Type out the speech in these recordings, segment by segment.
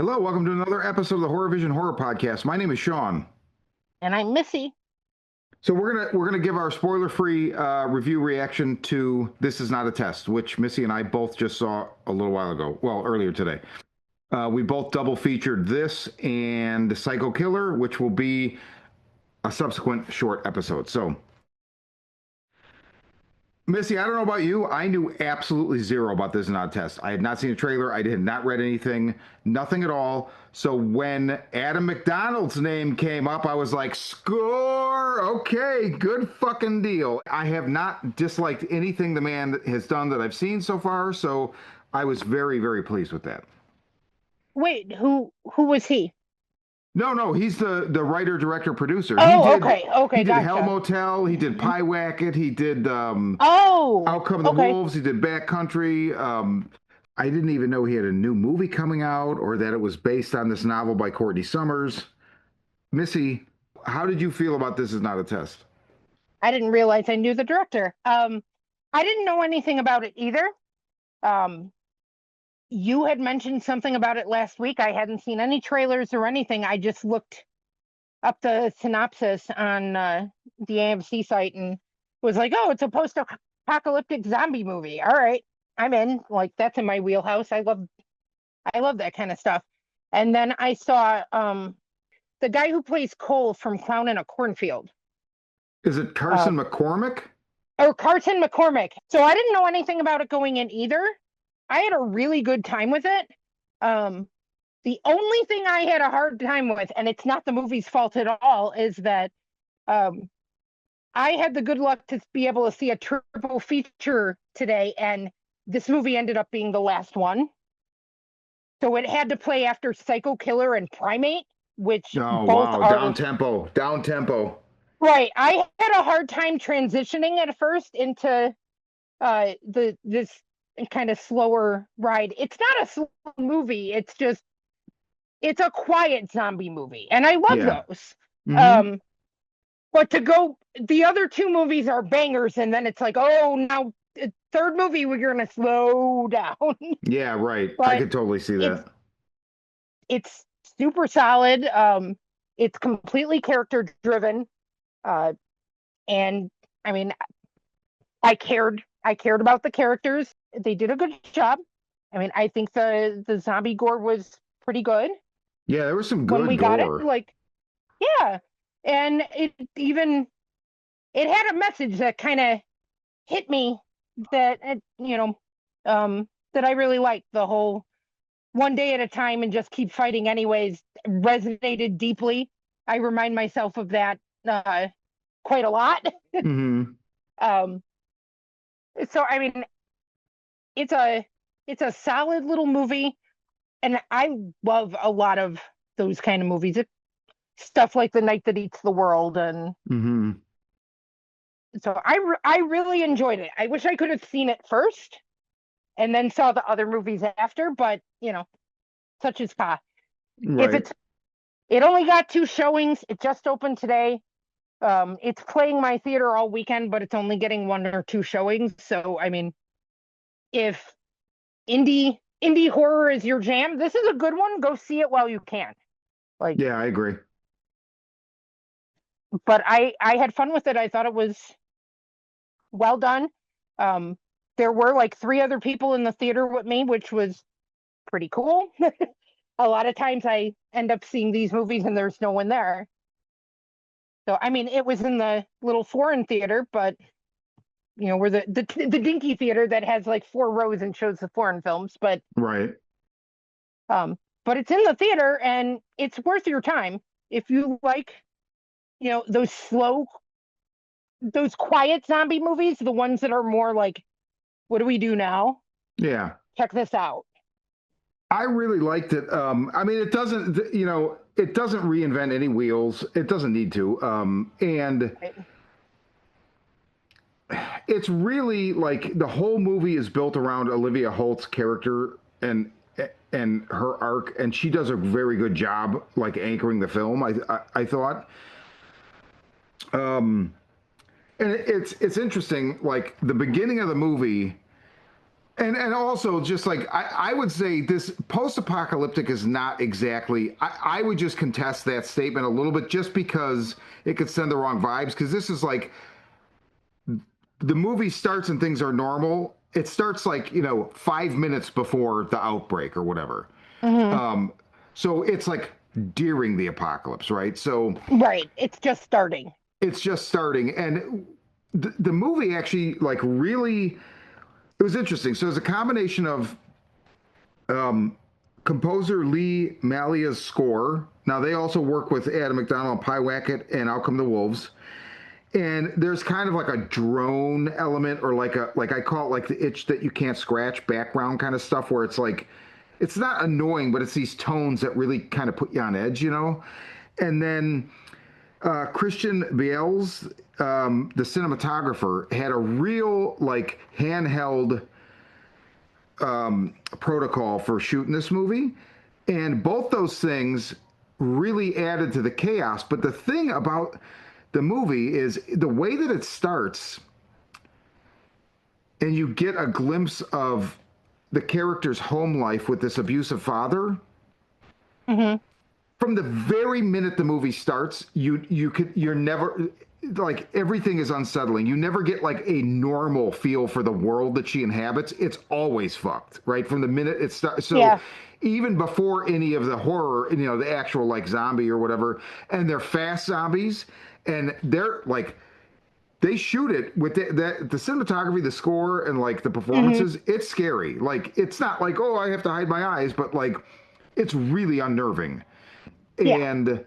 Hello, welcome to another episode of the Horror Vision Horror Podcast. My name is Sean. And I'm Missy. So we're gonna give our spoiler-free review reaction to This Is Not a Test, which Missy and I both just saw a little while ago. Well, earlier today. We both double featured this and Psycho Killer, which will be a subsequent short episode. So, Missy, I don't know about you. I knew absolutely zero about This Is Not a Test. I had not seen a trailer. I had not read anything, nothing at all. So when Adam MacDonald's name came up, I was like, score! Okay, good fucking deal. I have not disliked anything the man has done that I've seen so far, so I was very, very pleased with that. Wait, who was he? No, he's the writer, director, producer. Oh, He did Hell gotcha. Motel, he did Pie Wacket, he did Oh, Out Come the okay. Wolves, he did Backcountry. I didn't even know he had a new movie coming out or that it was based on this novel by Courtney Summers. Missy, how did you feel about This Is Not a Test? I didn't realize I knew the director. I didn't know anything about it either. Um, you had mentioned something about it last week. I hadn't seen any trailers or anything. I just looked up the synopsis on the AMC site and was like, "Oh, it's a post-apocalyptic zombie movie. All right, I'm in. Like that's in my wheelhouse. I love that kind of stuff." And then I saw the guy who plays Cole from Clown in a Cornfield. Is it Uh, Carson McCormick? or Carson McCormick. So I didn't know anything about it going in either. I had a really good time with it. Um, the only thing I had a hard time with, and it's not the movie's fault at all, is that um, I had the good luck to be able to see a triple feature today, and this movie ended up being the last one. So it had to play after Psycho Killer and Primate, which Oh, both wow. Down are tempo. Down tempo. right. I had a hard time transitioning at first into this kind of slower ride. It's not a slow movie. It's a quiet zombie movie, and I love Yeah. those. Mm-hmm. Um, but to go, the other two movies are bangers, and then it's like, oh, now third movie we're gonna slow down. Yeah, right. I But could totally see it's that. it's super solid. It's completely character driven, uh, and I mean, I cared about the characters. They did a good job. I mean, I think the zombie gore was pretty good Yeah, there was some when good we got it. gore. Like, yeah, and it had a message that kind of hit me that that I really liked. The whole one day at a time and just keep fighting anyways resonated deeply. I remind myself of that quite a lot. Mm-hmm. um, so I mean, it's a solid little movie, and I love a lot of those kind of movies. Stuff like The Night That Eats the World, and Mm-hmm. so I really enjoyed it. I wish I could have seen it first and then saw the other movies after, but such is ka. If Right. it only got two showings, it just opened today. It's playing my theater all weekend, but it's only getting one or two showings. So I mean, if indie horror is your jam, this is a good one. Go see it while you can. Like, Yeah, I agree. but I had fun with it. I thought it was well done. Um, there were like three other people in the theater with me, which was pretty cool. A lot of times I end up seeing these movies and there's no one there. So I mean, it was in the little foreign theater, but we're the dinky theater that has like four rows and shows the foreign films, Right. um, but it's in the theater and it's worth your time if you like, those slow, those quiet zombie movies, the ones that are more like, what do we do now? Yeah. Check this out. I really liked it. I mean, it doesn't reinvent any wheels. It doesn't need to. And Right? it's really like the whole movie is built around Olivia Holt's character and her arc, and she does a very good job like anchoring the film. I thought. And it's interesting. Like the beginning of the movie, And also just like I would say this post-apocalyptic is not exactly I would just contest that statement a little bit just because it could send the wrong vibes because this is like the movie starts and things are normal. It starts like, 5 minutes before the outbreak or whatever. Hmm. Um, so it's like during the apocalypse, right? So Right. It's just starting. it's just starting. And the movie actually like really it was interesting. So it's a combination of um, composer Lee Malia's score. Now they also work with Adam MacDonald, Pie Wacket, and Out Come the Wolves. And there's kind of like a drone element, or like I call it like the itch that you can't scratch background kind of stuff, where it's like it's not annoying, but it's these tones that really kind of put you on edge, you know. And then Christian Bales, the cinematographer, had a real like handheld protocol for shooting this movie. And both those things really added to the chaos. But the thing about the movie is the way that it starts, and you get a glimpse of the character's home life with this abusive father. Hmm. From the very minute the movie starts, you're never like everything is unsettling. You never get like a normal feel for the world that she inhabits. It's always fucked, right? From the minute it starts. So Yeah. even before any of the horror, the actual like zombie or whatever, and they're fast zombies, and they're like they shoot it with the cinematography, the score, and like the Hmm. performances. It's scary. Like it's not like, oh, I have to hide my eyes, but like it's really unnerving. Yeah. And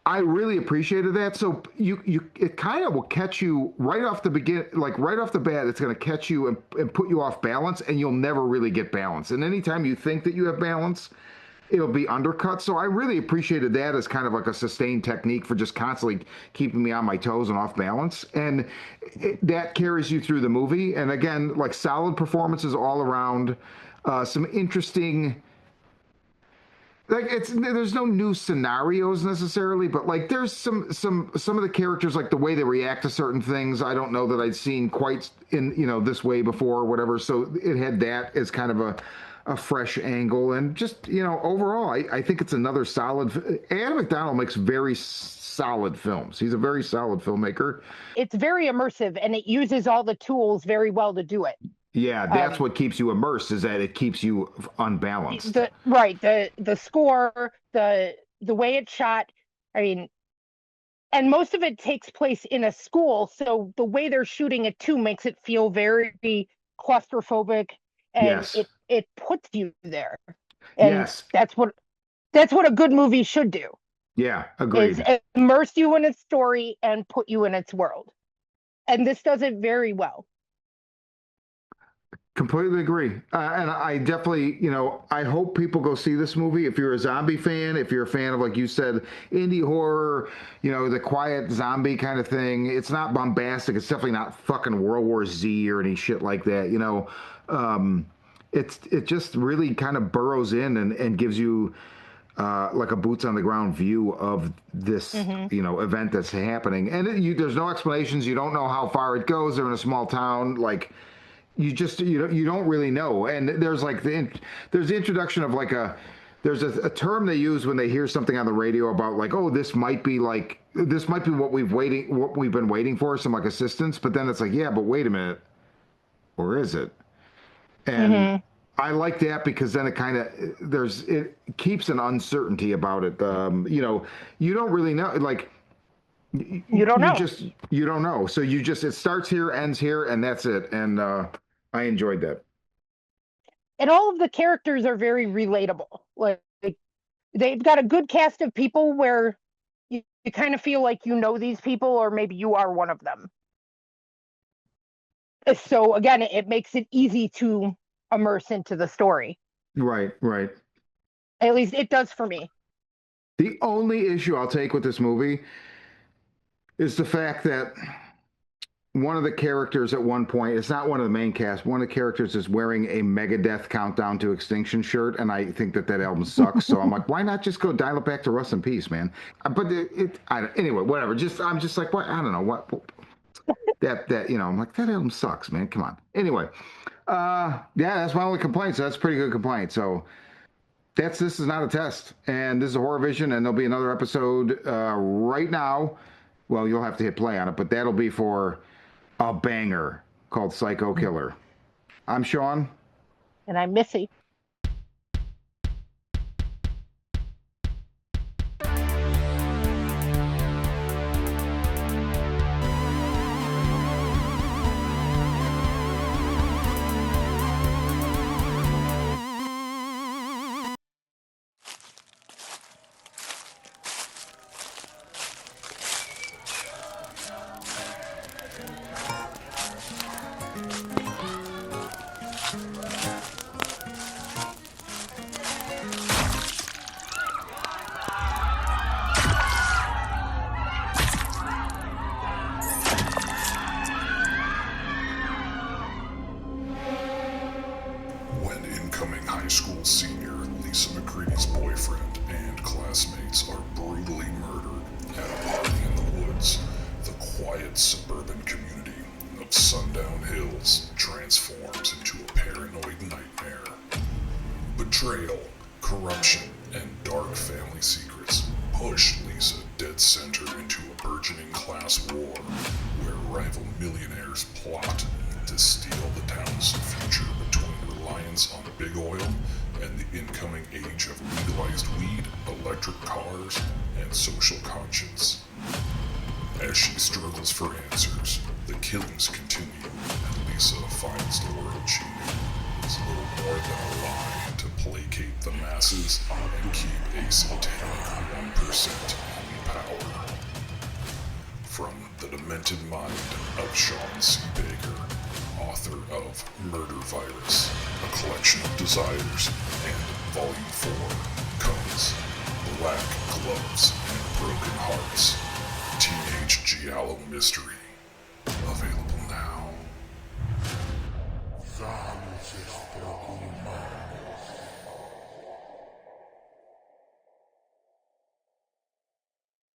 I really appreciated that. So it kind of will catch you right off the begin, like right off the bat. It's going to catch you and put you off balance, and you'll never really get balance. And anytime you think that you have balance, it'll be undercut. So I really appreciated that as kind of like a sustained technique for just constantly keeping me on my toes and off balance. And that carries you through the movie. And again, like solid performances all around. Some interesting like there's no new scenarios necessarily, but like there's some of the characters, like the way they react to certain things, I don't know that I'd seen quite in this way before or whatever. So it had that as kind of a fresh angle. And just overall I think it's another solid. Adam McDonald makes very solid films. He's a very solid filmmaker. It's very immersive and it uses all the tools very well to do it. Yeah, that's Um, what keeps you immersed, is that it keeps you unbalanced. the score, the way it's shot. I mean, and most of it takes place in a school, so the way they're shooting it too makes it feel very claustrophobic, and Yes. it puts you there. And Yes. that's what a good movie should do, Yeah, is agreed. immerse you in its story and put you in its world. And this does it very well. Completely agree. And I definitely, I hope people go see this movie. If you're a zombie fan, if you're a fan of, like you said, indie horror, the quiet zombie kind of thing, it's not bombastic. It's definitely not fucking World War Z or any shit like that. Um, it just really kind of burrows in and gives you like a boots on the ground view of this, Hmm. event that's happening. And there's no explanations. You don't know how far it goes. They're in a small town. Like, you don't really know. And there's like there's the introduction of like there's a term they use when they hear something on the radio about like, oh, this might be what we've been waiting for, some like assistance. But then it's like, yeah, but wait a minute, or is it? And Hmm. I like that because then it keeps an uncertainty about it. You don't really know, like You don't you know. just you don't know. So it starts here, ends here, and that's it. And I enjoyed that. And all of the characters are very relatable. Like they've got a good cast of people where you kind of feel like you know these people, or maybe you are one of them. So again, it makes it easy to immerse into the story. Right, right. At least it does for me. The only issue I'll take with this movie is the fact that one of the characters at one point, it's not one of the main cast, one of the characters is wearing a Megadeth Countdown to Extinction shirt, and I think that album sucks. So I'm like, why not just go dial it back to Rust in Peace, man? But anyway, whatever. I'm just like, what? I don't know what that I'm like, that album sucks, man. Come on. Anyway, Yeah, that's my only complaint. So that's a pretty good complaint. So this is not a test, and this is a Horror Vision, and there'll be another episode right now. Well, you'll have to hit play on it, but that'll be for a banger called Psycho Killer. I'm Sean. And I'm Missy. When incoming high school senior Lisa McCready's boyfriend and classmates are brutally murdered at a party in the woods, the quiet suburban community of Sundown Hills transforms into a paranoid nightmare. Betrayal, corruption, and dark family secrets push Lisa dead center into a burgeoning class war where rival millionaires plot to steal the town's future between reliance on big oil and the incoming age of legalized weed, electric cars, and social conscience. As she struggles for answers, the killings continue, and Lisa finds the world she knew is little more than a lie to placate the masses and keep a satanic 1% in power. From the demented mind of Sean C. Baker, author of Murder Virus, A Collection of Desires, and Volume 4, comes Black Gloves and Broken Hearts, Teenage Giallo Mystery, available now.